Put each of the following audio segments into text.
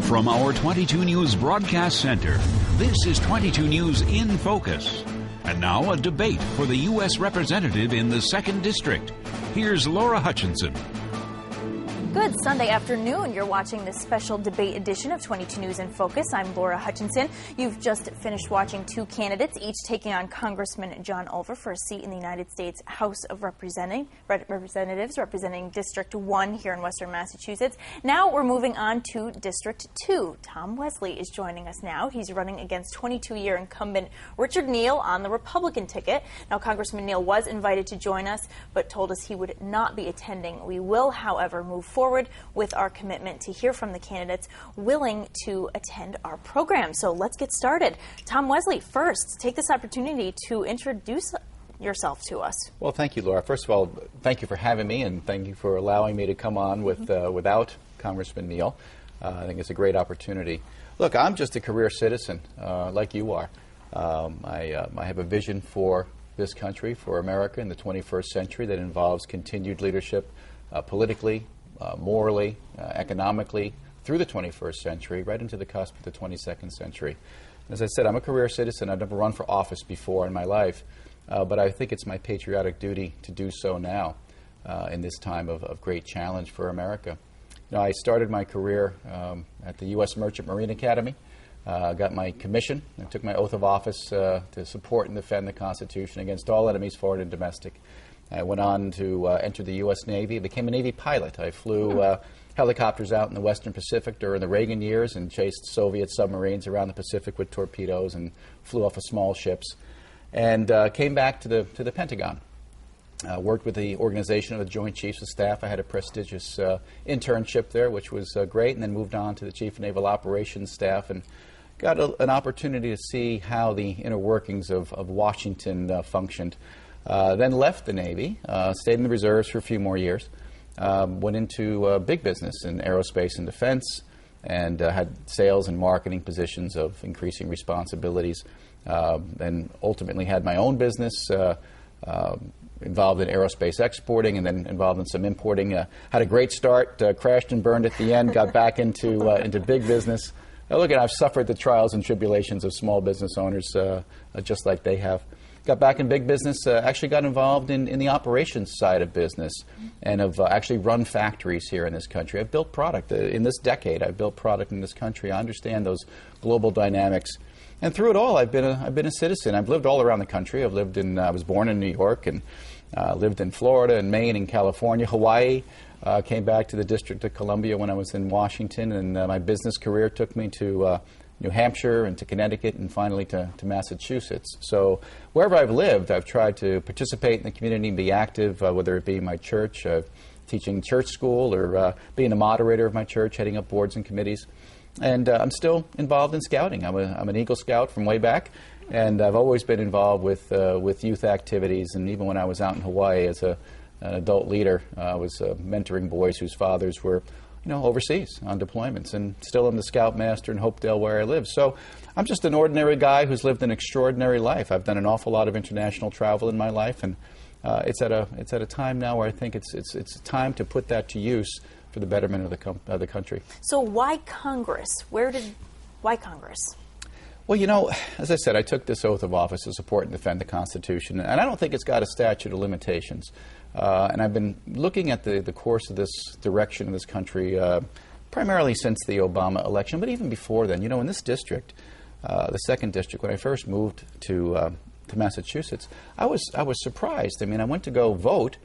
From our 22 News Broadcast Center, this is 22 News in Focus. And now a debate for the U.S. Representative in the 2nd District. Here's Laura Hutchinson. Good Sunday afternoon. You're watching this special debate edition of 22 News in Focus. I'm Laura Hutchinson. You've just finished watching two candidates, each taking on Congressman John Oliver for a seat in the United States House of Representatives, representing District 1 here in Western Massachusetts. Now we're moving on to District 2. Tom Wesley is joining us now. He's running against 22-year incumbent Richard Neal on the Republican ticket. Now, Congressman Neal was invited to join us, but told us he would not be attending. We will, however, move forward with our commitment to hear from the candidates willing to attend our program. So let's get started. Tom Wesley, first, take this opportunity to introduce yourself to us. Well, thank you, Laura. First of all, thank you for having me, and thank you for allowing me to come on with without Congressman Neal. I think it's a great opportunity. Look, I'm just a career citizen, like you are. I have a vision for this country, for America in the 21st century that involves continued leadership politically, morally, economically, through the 21st century, right into the cusp of the 22nd century. As I said, I'm a career citizen. I've never run for office before in my life, but I think it's my patriotic duty to do so now in this time of great challenge for America. You know, I started my career at the U.S. Merchant Marine Academy, got my commission, and took my oath of office to support and defend the Constitution against all enemies, foreign and domestic. I went on to enter the U.S. Navy, became a Navy pilot. I flew helicopters out in the Western Pacific during the Reagan years and chased Soviet submarines around the Pacific with torpedoes and flew off of small ships. And came back to the Pentagon. Worked with the Organization of the Joint Chiefs of Staff. I had a prestigious internship there, which was great, and then moved on to the Chief of Naval Operations Staff and got an opportunity to see how the inner workings of Washington functioned. Then left the Navy, stayed in the reserves for a few more years, went into big business in aerospace and defense, and had sales and marketing positions of increasing responsibilities, and ultimately had my own business involved in aerospace exporting and then involved in some importing. Had a great start, crashed and burned at the end, got back into big business. Look, I've suffered the trials and tribulations of small business owners just like they have. Got back in big business, actually got involved in the operations side of business and have actually run factories here in this country. I've built product. In this decade, I've built product in this country. I understand those global dynamics. And through it all, I've been a citizen. I've lived all around the country. I was born in New York and lived in Florida and Maine and California, Hawaii. Came back to the District of Columbia when I was in Washington, and my business career took me to New Hampshire and to Connecticut and finally to Massachusetts. So wherever I've lived, I've tried to participate in the community and be active, whether it be my church, teaching church school, or being a moderator of my church, heading up boards and committees. And I'm still involved in scouting. I'm an Eagle Scout from way back, and I've always been involved with youth activities. And even when I was out in Hawaii as an adult leader, I was mentoring boys whose fathers were overseas on deployments, and still I'm the Scoutmaster in Hopedale where I live. So I'm just an ordinary guy who's lived an extraordinary life. I've done an awful lot of international travel in my life, and it's at a time now where I think it's time to put that to use for the betterment of the country. So why Congress? Why Congress? Well, as I said, I took this oath of office to support and defend the Constitution, and I don't think it's got a statute of limitations. And I've been looking at the course of this direction of this country primarily since the Obama election, but even before then. In this district, the 2nd District, when I first moved to Massachusetts, I was surprised. I mean, I went to go vote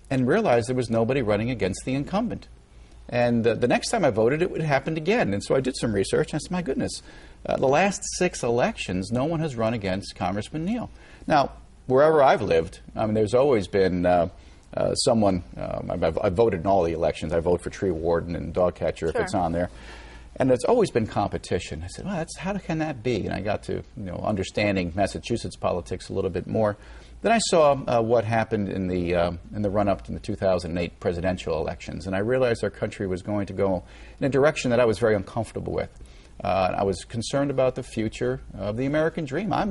and realized there was nobody running against the incumbent. And the next time I voted, it happened again. And so I did some research, and I said, my goodness, the last 6 elections, no one has run against Congressman Neal. Now, wherever I've lived, I mean, there's always been someone. I've voted in all the elections. I vote for tree warden and dog catcher if it's on there. And there's always been competition. I said, well, how can that be? And I got to understanding Massachusetts politics a little bit more. Then I saw what happened in the run-up to the 2008 presidential elections, and I realized our country was going to go in a direction that I was very uncomfortable with. I was concerned about the future of the American dream. I'm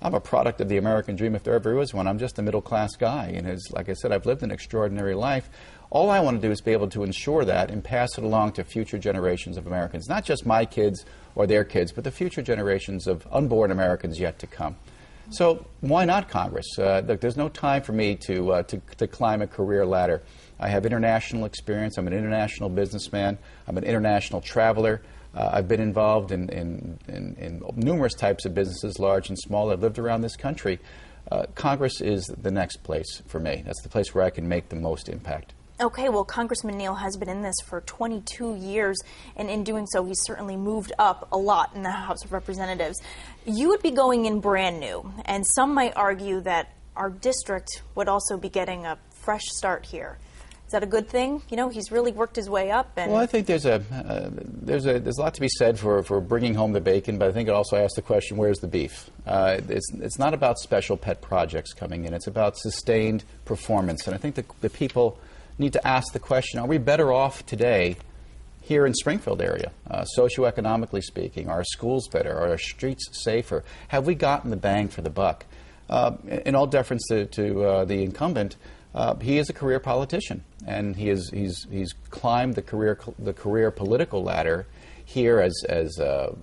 I'm a product of the American dream if there ever was one. I'm just a middle-class guy, and like I said, I've lived an extraordinary life. All I want to do is be able to ensure that and pass it along to future generations of Americans, not just my kids or their kids, but the future generations of unborn Americans yet to come. So why not Congress? Look, there's no time for me to climb a career ladder. I have international experience. I'm an international businessman. I'm an international traveler. I've been involved in numerous types of businesses, large and small. I've lived around this country. Congress is the next place for me. That's the place where I can make the most impact. Okay, well, Congressman Neal has been in this for 22 years, and in doing so, he's certainly moved up a lot in the House of Representatives. You would be going in brand new, and some might argue that our district would also be getting a fresh start here. Is that a good thing? You know, he's really worked his way up. And well, I think there's a lot to be said for bringing home the bacon, but I think it also asks the question, where's the beef? It's not about special pet projects coming in. It's about sustained performance, and I think the people need to ask the question, are we better off today here in Springfield area, socioeconomically speaking? Are our schools better? Are our streets safer? Have we gotten the bang for the buck? In all deference to the incumbent, he is a career politician, and he's climbed the career political ladder here as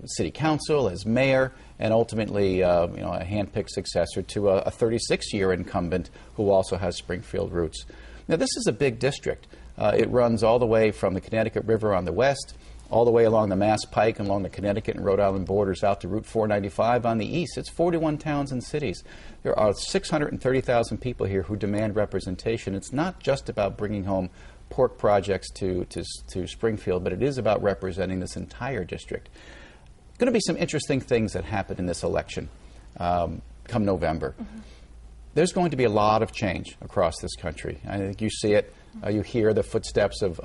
city council, as mayor, and ultimately a hand-picked successor to a 36-year incumbent who also has Springfield roots. Now, this is a big district. It runs all the way from the Connecticut River on the west, all the way along the Mass Pike and along the Connecticut and Rhode Island borders out to Route 495 on the east. It's 41 towns and cities. There are 630,000 people here who demand representation. It's not just about bringing home pork projects to Springfield, but it is about representing this entire district. Going to be some interesting things that happen in this election come November. Mm-hmm. There's going to be a lot of change across this country. I think you see it. You hear the footsteps of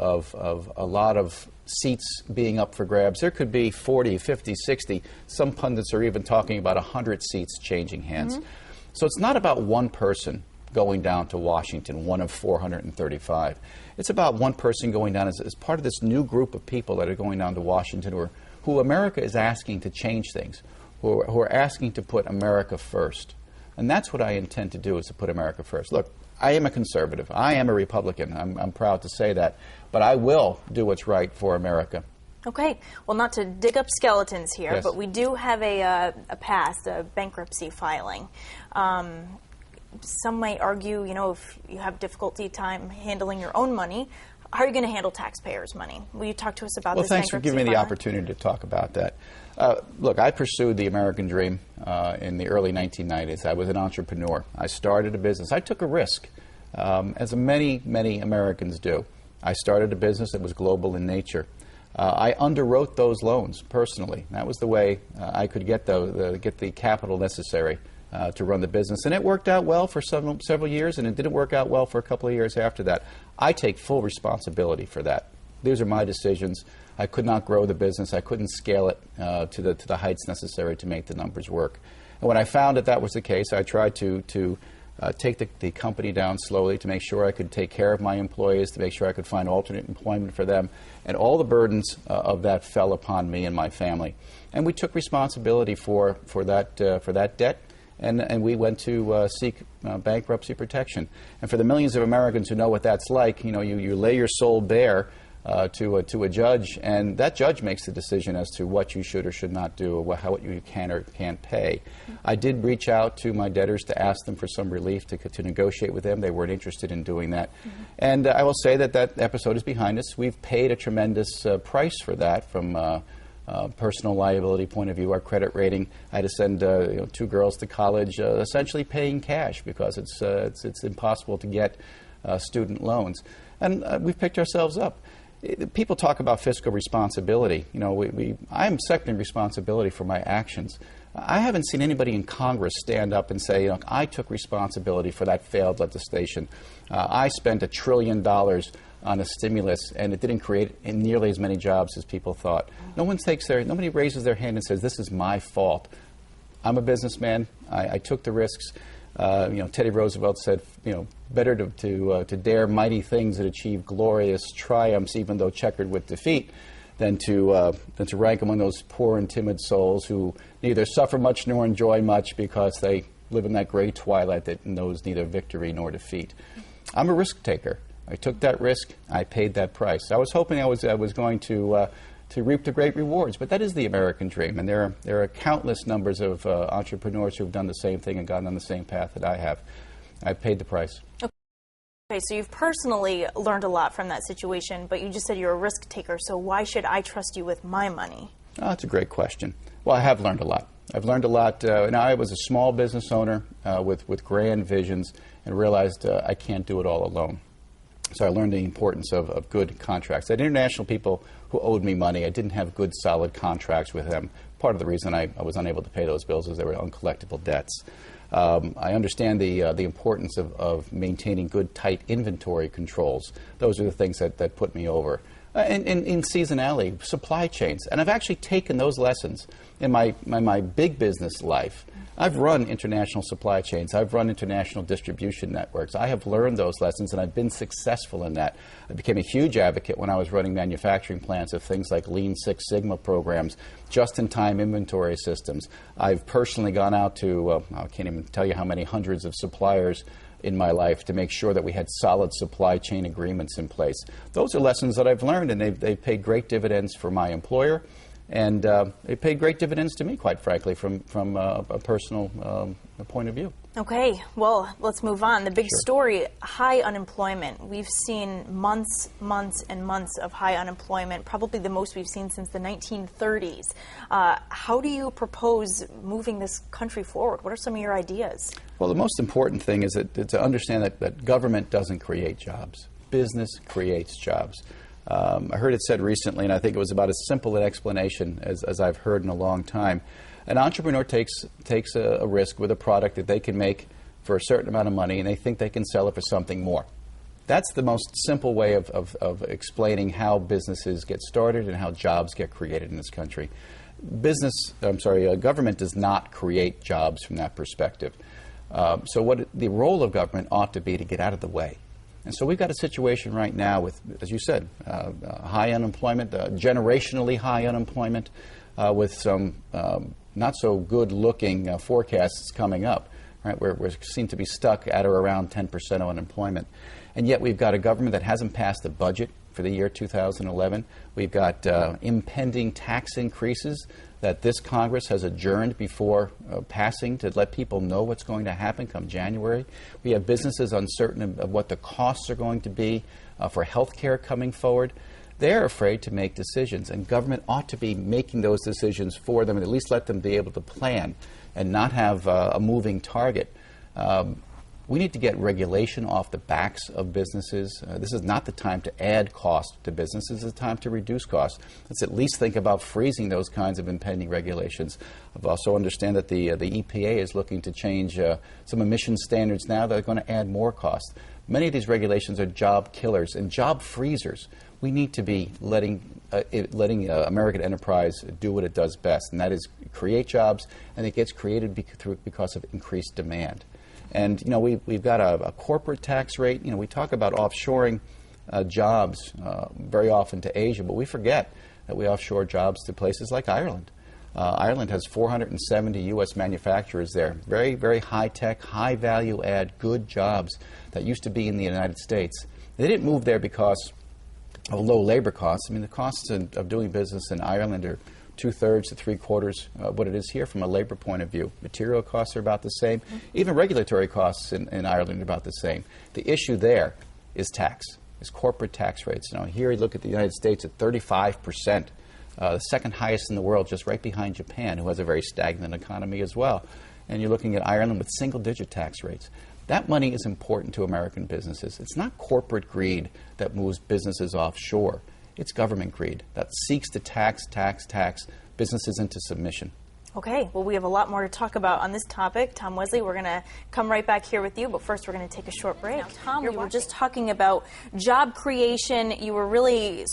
a lot of seats being up for grabs. There could be 40, 50, 60. Some pundits are even talking about 100 seats changing hands. Mm-hmm. So it's not about one person going down to Washington, one of 435. It's about one person going down as part of this new group of people that are going down to Washington, who America is asking to change things, who are asking to put America first. And that's what I intend to do, is to put America first. Look, I am a conservative. I am a Republican. I'm proud to say that. But I will do what's right for America. Okay. Well, not to dig up skeletons here, yes, but we do have a past, a bankruptcy filing. Some might argue, if you have difficulty time handling your own money, how are you going to handle taxpayers' money? Will you talk to us about this bankruptcy filing? Well, thanks for giving me the opportunity to talk about that. Look, I pursued the American dream in the early 1990s. I was an entrepreneur. I started a business. I took a risk, as many, many Americans do. I started a business that was global in nature. I underwrote those loans personally. That was the way I could get the capital necessary to run the business. And it worked out well for several years, and it didn't work out well for a couple of years after that. I take full responsibility for that. These are my decisions. I could not grow the business. I couldn't scale it to the heights necessary to make the numbers work. And when I found that was the case, I tried to take the company down slowly to make sure I could take care of my employees, to make sure I could find alternate employment for them. And all the burdens of that fell upon me and my family. And we took responsibility for that debt. And we went to seek bankruptcy protection. And for the millions of Americans who know what that's like, you lay your soul bare to a judge, and that judge makes the decision as to what you should or should not do, or what you can or can't pay. I did reach out to my debtors to ask them for some relief, to negotiate with them. They weren't interested in doing that. Mm-hmm. And I will say that episode is behind us. We've paid a tremendous price for that from personal liability point of view. Our credit rating, I had to send 2 girls to college essentially paying cash because it's impossible to get student loans. And we've picked ourselves up. People talk about fiscal responsibility. I'm accepting responsibility for my actions. I haven't seen anybody in Congress stand up and say, I took responsibility for that failed legislation. I spent $1 trillion on a stimulus, and it didn't create nearly as many jobs as people thought. Nobody raises their hand and says, this is my fault. I'm a businessman. I took the risks. Teddy Roosevelt said, better to dare mighty things that achieve glorious triumphs, even though checkered with defeat. than to rank among those poor and timid souls who neither suffer much nor enjoy much because they live in that gray twilight that knows neither victory nor defeat. I'm a risk taker. I took that risk. I paid that price. I was hoping I was going to reap the great rewards, but that is the American dream, and there are countless numbers of entrepreneurs who have done the same thing and gotten on the same path that I have. I paid the price. Okay, so you've personally learned a lot from that situation, but you just said you're a risk taker, so why should I trust you with my money? Oh, that's a great question. Well, I have learned a lot. I've learned a lot. Now, I was a small business owner with grand visions and realized I can't do it all alone. So I learned the importance of good contracts. I had international people who owed me money. I didn't have good, solid contracts with them. Part of the reason I was unable to pay those bills is they were uncollectible debts. I understand the importance of maintaining good, tight inventory controls. Those are the things that put me over. In seasonality, supply chains. And I've actually taken those lessons in my big business life. I've run international supply chains. I've run international distribution networks. I have learned those lessons, and I've been successful in that. I became a huge advocate when I was running manufacturing plants of things like Lean Six Sigma programs, just-in-time inventory systems. I've personally gone out to, I can't even tell you how many hundreds of suppliers in my life to make sure that we had solid supply chain agreements in place. Those are lessons that I've learned, and they've paid great dividends for my employer. And it paid great dividends to me, quite frankly, from a personal point of view. Okay, well, let's move on. The big story, high unemployment. We've seen months and months of high unemployment, probably the most we've seen since the 1930s. How do you propose moving this country forward? What are some of your ideas? Well, the most important thing is to understand that government doesn't create jobs. Business creates jobs. I heard it said recently, and I think it was about as simple an explanation as I've heard in a long time. An entrepreneur takes a risk with a product that they can make for a certain amount of money, and they think they can sell it for something more. That's the most simple way of explaining how businesses get started and how jobs get created in this country. Government does not create jobs from that perspective. So what the role of government ought to be to get out of the way. And so we've got a situation right now with, as you said, high unemployment, generationally high unemployment, with some not so good-looking forecasts coming up. Right, we seem to be stuck at or around 10% unemployment, and yet we've got a government that hasn't passed a budget for the year 2011. We've got impending tax increases that this Congress has adjourned before passing to let people know what's going to happen come January. We have businesses uncertain of what the costs are going to be for health care coming forward. They're afraid to make decisions, and government ought to be making those decisions for them and at least let them be able to plan and not have a moving target. We need to get regulation off the backs of businesses. This is not the time to add cost to businesses. It's the time to reduce costs. Let's at least think about freezing those kinds of impending regulations. I also understand that the EPA is looking to change some emission standards now that are going to add more cost. Many of these regulations are job killers and job freezers. We need to be letting American enterprise do what it does best, and that is create jobs, and it gets created because of increased demand. And, you know, we've got a corporate tax rate. You know, we talk about offshoring jobs very often to Asia, but we forget that we offshore jobs to places like Ireland. Ireland has 470 U.S. manufacturers there. Very, very high-tech, high-value-add, good jobs that used to be in the United States. They didn't move there because of low labor costs. I mean, the costs of doing business in Ireland are 2/3 to 3/4 what it is here from a labor point of view. Material costs are about the same. Even regulatory costs in Ireland are about the same. The issue there is tax, is corporate tax rates. Now, here you look at the United States at 35%, the second highest in the world, just right behind Japan, who has a very stagnant economy as well. And you're looking at Ireland with single-digit tax rates. That money is important to American businesses. It's not corporate greed that moves businesses offshore. It's government greed that seeks to tax businesses into submission. Okay, well, we have a lot more to talk about on this topic. Tom Wesley, we're going to come right back here with you, but first we're going to take a short break. Now, Tom, we were just talking about job creation. You were really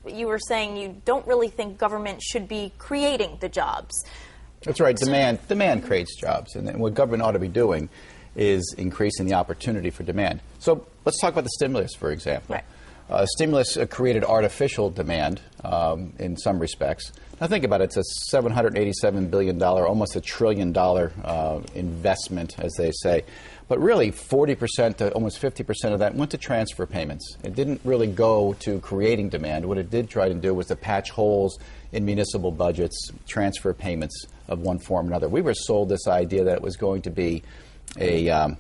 you were saying you don't really think government should be creating the jobs. That's right. Demand creates jobs, and what government ought to be doing is increasing the opportunity for demand. So let's talk about the stimulus, for example. Right. Stimulus created artificial demand in some respects. Now think about it, it's a $787 billion, almost $1 trillion investment, as they say. But really, 40% to almost 50% of that went to transfer payments. It didn't really go to creating demand. What it did try to do was to patch holes in municipal budgets, transfer payments of one form or another. We were sold this idea that it was going to be a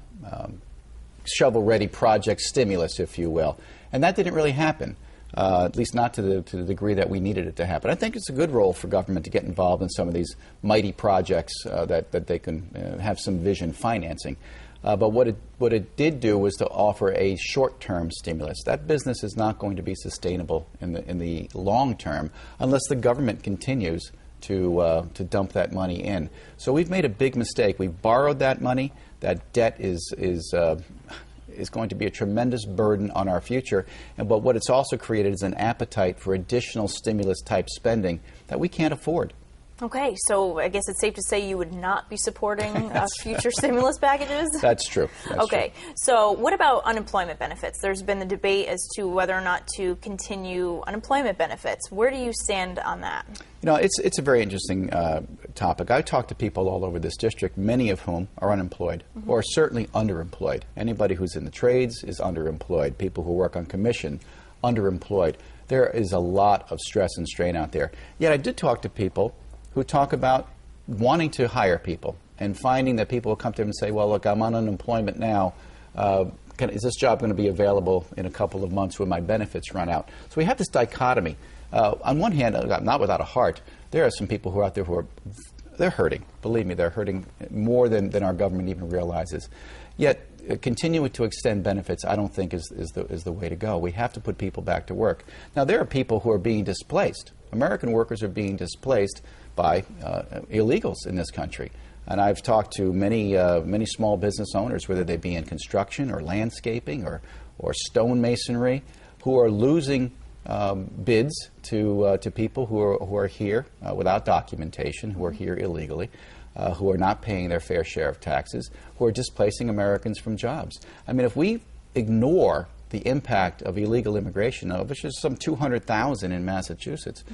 shovel-ready project stimulus, if you will. And that didn't really happen, at least not to the degree that we needed it to happen. I think it's a good role for government to get involved in some of these mighty projects that they can have some vision financing. But what it did do was to offer a short-term stimulus. That business is not going to be sustainable in the long term unless the government continues to dump that money in. So we've made a big mistake. We've borrowed that money. That debt is going to be a tremendous burden on our future. But what it's also created is an appetite for additional stimulus-type spending that we can't afford. Okay, so I guess it's safe to say you would not be supporting future stimulus packages? That's true. That's okay, true. So what about unemployment benefits? There's been the debate as to whether or not to continue unemployment benefits. Where do you stand on that? You know, it's a very interesting topic. I talk to people all over this district, many of whom are unemployed or certainly underemployed. Anybody who's in the trades is underemployed. People who work on commission, underemployed. There is a lot of stress and strain out there. Yet I did talk to people who talk about wanting to hire people and finding that people will come to them and say, well, look, I'm on unemployment now. Is this job going to be available in a couple of months when my benefits run out? So we have this dichotomy. On one hand, not without a heart, there are some people who are out there who they're hurting. Believe me, they're hurting more than our government even realizes. Yet, continuing to extend benefits, I don't think is the way to go. We have to put people back to work. Now, there are people who are being displaced. American workers are being displaced by illegals in this country. And I've talked to many small business owners, whether they be in construction or landscaping or stonemasonry, who are losing bids to people who are here without documentation, who are here illegally, who are not paying their fair share of taxes, who are displacing Americans from jobs. I mean, if we ignore the impact of illegal immigration, which is some 200,000 in Massachusetts,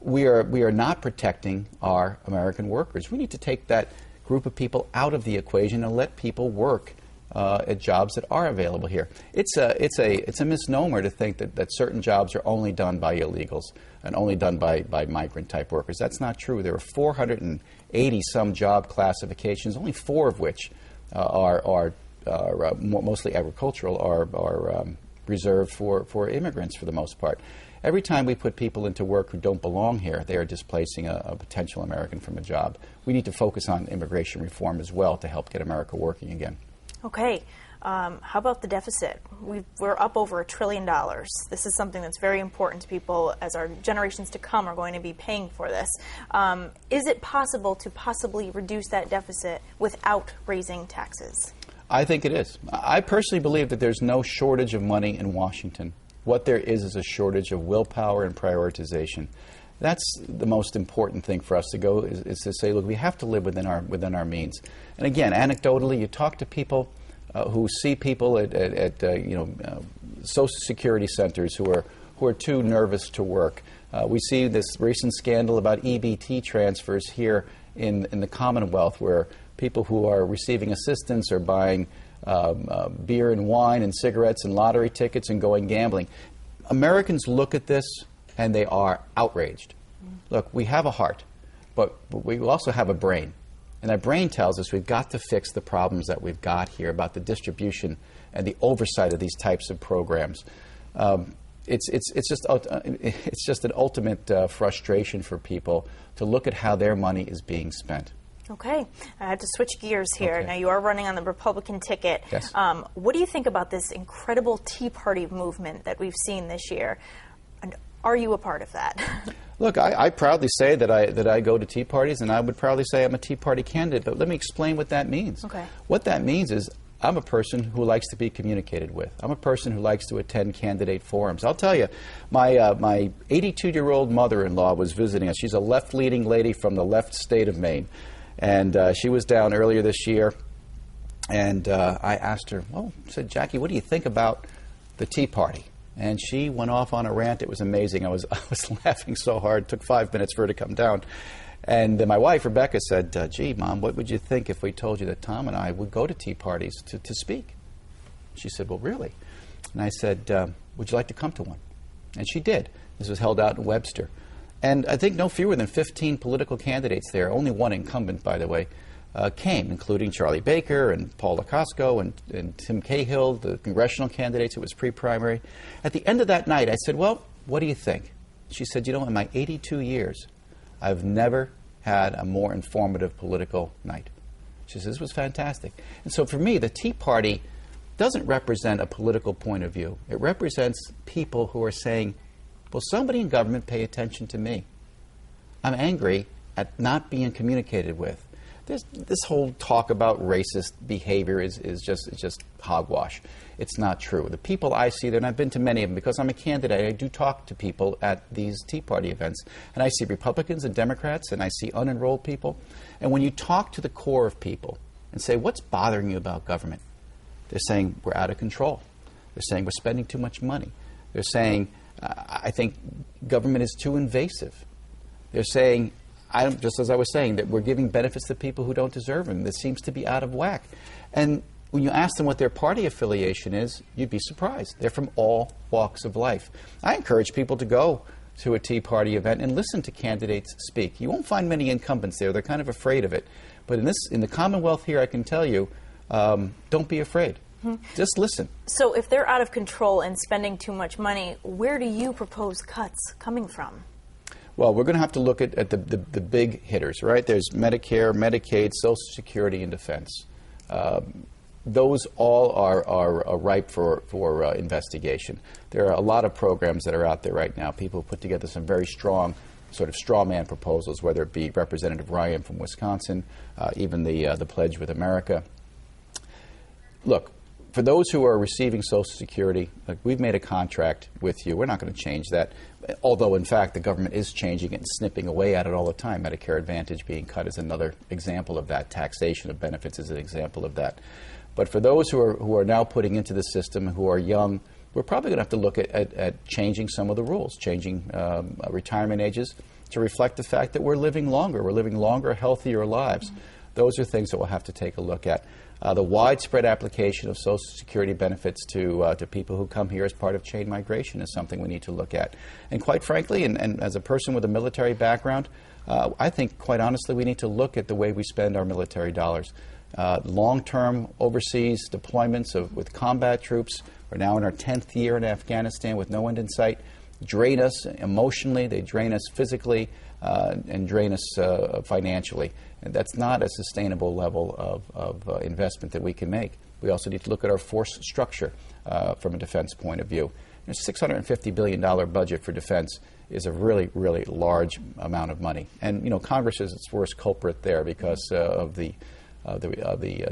we are not protecting our American workers. We need to take that group of people out of the equation and let people work at jobs that are available here. It's a misnomer to think that certain jobs are only done by illegals and only done by migrant type workers. That's not true. There are 480 some job classifications, only 4 of which are mostly agricultural, are reserved for immigrants for the most part. Every time we put people into work who don't belong here, they are displacing a potential American from a job. We need to focus on immigration reform as well to help get America working again. Okay. How about the deficit? We're up over $1 trillion. This is something that's very important to people as our generations to come are going to be paying for this. Is it possible to possibly reduce that deficit without raising taxes? I think it is. I personally believe that there's no shortage of money in Washington. What there is a shortage of willpower and prioritization. That's the most important thing for us to go is to say, look, we have to live within our means. And again, anecdotally, you talk to people who see people at Social Security centers who are too nervous to work. We see this recent scandal about EBT transfers here in the Commonwealth, where people who are receiving assistance are buying beer and wine and cigarettes and lottery tickets and going gambling. Americans look at this and they are outraged. Look, we have a heart, but we also have a brain. And that brain tells us we've got to fix the problems that we've got here about the distribution and the oversight of these types of programs. It's just an ultimate frustration for people to look at how their money is being spent. Okay, I have to switch gears here. Okay. Now, you are running on the Republican ticket. Yes. What do you think about this incredible Tea Party movement that we've seen this year? And are you a part of that? Look, I proudly say that I go to Tea Parties, and I would proudly say I'm a Tea Party candidate, but let me explain what that means. Okay. What that means is I'm a person who likes to be communicated with. I'm a person who likes to attend candidate forums. I'll tell you, my 82-year-old mother-in-law was visiting us. She's a left-leaning lady from the left state of Maine. And she was down earlier this year, and I asked her, I said, Jackie, what do you think about the Tea Party? And she went off on a rant. It was amazing. I was laughing so hard. It took 5 minutes for her to come down. And then my wife, Rebecca, said, gee, Mom, what would you think if we told you that Tom and I would go to tea parties to speak? She said, well, really? And I said, would you like to come to one? And she did. This was held out in Webster. And I think no fewer than 15 political candidates there, only one incumbent, by the way, came, including Charlie Baker and Paul Lacosco and Tim Cahill, the congressional candidates. It was pre-primary. At the end of that night, I said, well, what do you think? She said, you know, in my 82 years, I've never had a more informative political night. She says, this was fantastic. And so for me, the Tea Party doesn't represent a political point of view. It represents people who are saying, will somebody in government pay attention to me? I'm angry at not being communicated with. This whole talk about racist behavior is just hogwash. It's not true. The people I see there, and I've been to many of them because I'm a candidate, I do talk to people at these Tea Party events, and I see Republicans and Democrats, and I see unenrolled people. And when you talk to the core of people and say, what's bothering you about government? They're saying, we're out of control. They're saying, we're spending too much money. They're saying, I think government is too invasive. They're saying, just as I was saying, that we're giving benefits to people who don't deserve them. This seems to be out of whack. And when you ask them what their party affiliation is, you'd be surprised. They're from all walks of life. I encourage people to go to a Tea Party event and listen to candidates speak. You won't find many incumbents there. They're kind of afraid of it. But in the Commonwealth here, I can tell you, don't be afraid. Just listen. So if they're out of control and spending too much money, where do you propose cuts coming from? Well, we're going to have to look at the big hitters, right? There's Medicare, Medicaid, Social Security, and defense. Those all are ripe for investigation. There are a lot of programs that are out there right now. People put together some very strong sort of straw man proposals, whether it be Representative Ryan from Wisconsin, even the Pledge with America. Look, for those who are receiving Social Security, we've made a contract with you. We're not going to change that, although, in fact, the government is changing it and snipping away at it all the time. Medicare Advantage being cut is another example of that. Taxation of benefits is an example of that. But for those who are now putting into the system, who are young, we're probably going to have to look at changing some of the rules, changing retirement ages to reflect the fact that we're living longer. We're living longer, healthier lives. Those are things that we'll have to take a look at. The widespread application of Social Security benefits to people who come here as part of chain migration is something we need to look at. And quite frankly, and as a person with a military background, I think, quite honestly, we need to look at the way we spend our military dollars. Long-term overseas deployments with combat troops. We're now in our 10th year in Afghanistan with no end in sight. Drain us emotionally, they drain us physically, and drain us financially. And that's not a sustainable level of investment that we can make. We also need to look at our force structure from a defense point of view. A $650 billion budget for defense is a really, really large amount of money. And, you know, Congress is its worst culprit there because of the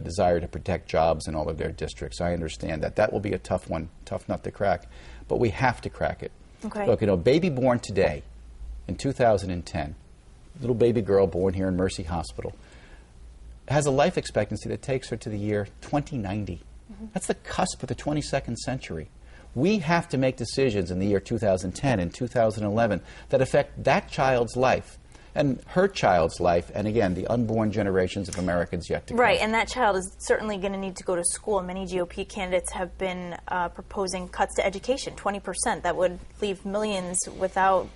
desire to protect jobs in all of their districts. I understand that. That will be a tough one, tough nut to crack. But we have to crack it. Okay. Look, you know, baby born today in 2010, little baby girl born here in Mercy Hospital, has a life expectancy that takes her to the year 2090. That's the cusp of the 22nd century. We have to make decisions in the year 2010 and 2011 that affect that child's life and her child's life, and again, the unborn generations of Americans yet to come. Right, and that child is certainly going to need to go to school. Many GOP candidates have been proposing cuts to education, 20%. That would leave millions without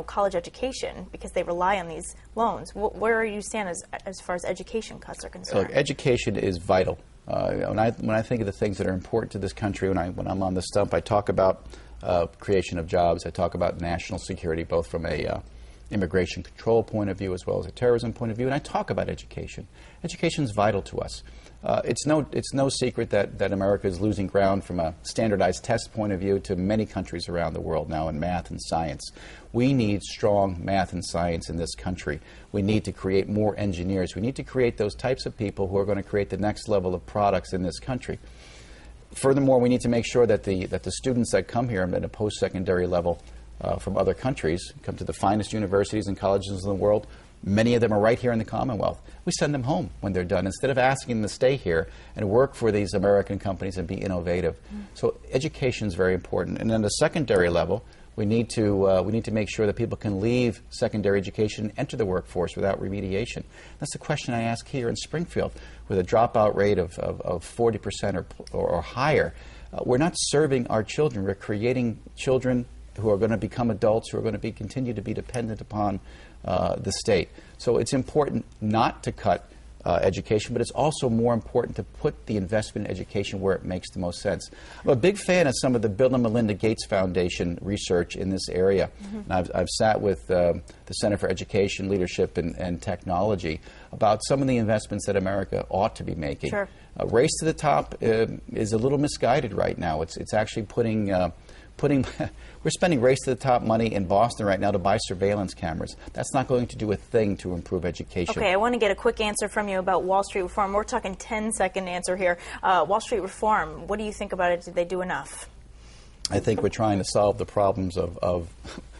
college education because they rely on these loans. Where are you stand as far as education cuts are concerned? Look, education is vital. When I think of the things that are important to this country, when I'm on the stump, I talk about creation of jobs. I talk about national security, both from a immigration control point of view as well as a terrorism point of view, and I talk about education. Education is vital to us. It's no secret that America is losing ground from a standardized test point of view to many countries around the world now in math and science. We need strong math and science in this country. We need to create more engineers. We need to create those types of people who are going to create the next level of products in this country. Furthermore, we need to make sure that the students that come here at a post-secondary level from other countries, come to the finest universities and colleges in the world, Many of them are right here in the Commonwealth. We send them home when they're done instead of asking them to stay here and work for these American companies and be innovative. So education is very important. And then the secondary level, we need to make sure that people can leave secondary education and enter the workforce without remediation. That's the question I ask here in Springfield. With a dropout rate of 40% or higher, we're not serving our children. We're creating children who are going to become adults, who are going to continue to be dependent upon the state. So it's important not to cut education, but it's also more important to put the investment in education where it makes the most sense. I'm a big fan of some of the Bill and Melinda Gates Foundation research in this area. And I've sat with the Center for Education, Leadership, and Technology about some of the investments that America ought to be making. Sure. Race to the top is a little misguided right now. It's actually putting we're spending race to the top money in Boston right now to buy surveillance cameras. That's not going to do a thing to improve education. Okay, I want to get a quick answer from you about Wall Street reform. We're talking 10-second answer here. Wall Street reform, what do you think about it? Did they do enough? I think we're trying to solve the problems of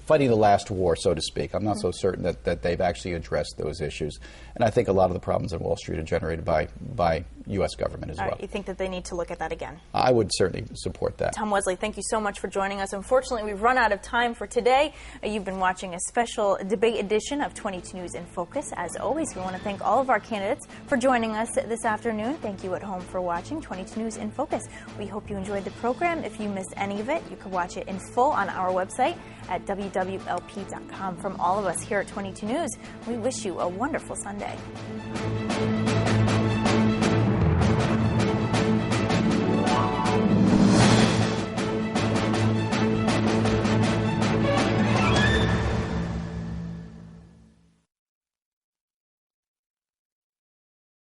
fighting the last war, so to speak. I'm not so certain that they've actually addressed those issues. And I think a lot of the problems on Wall Street are generated by U.S. government as well. You think that they need to look at that again? I would certainly support that. Tom Wesley, thank you so much for joining us. Unfortunately, we've run out of time for today. You've been watching a special debate edition of 22 News in Focus. As always, we want to thank all of our candidates for joining us this afternoon. Thank you at home for watching 22 News in Focus. We hope you enjoyed the program. If you missed any of it, you can watch it in full on our website at wwlp.com. From all of us here at 22 News, we wish you a wonderful Sunday.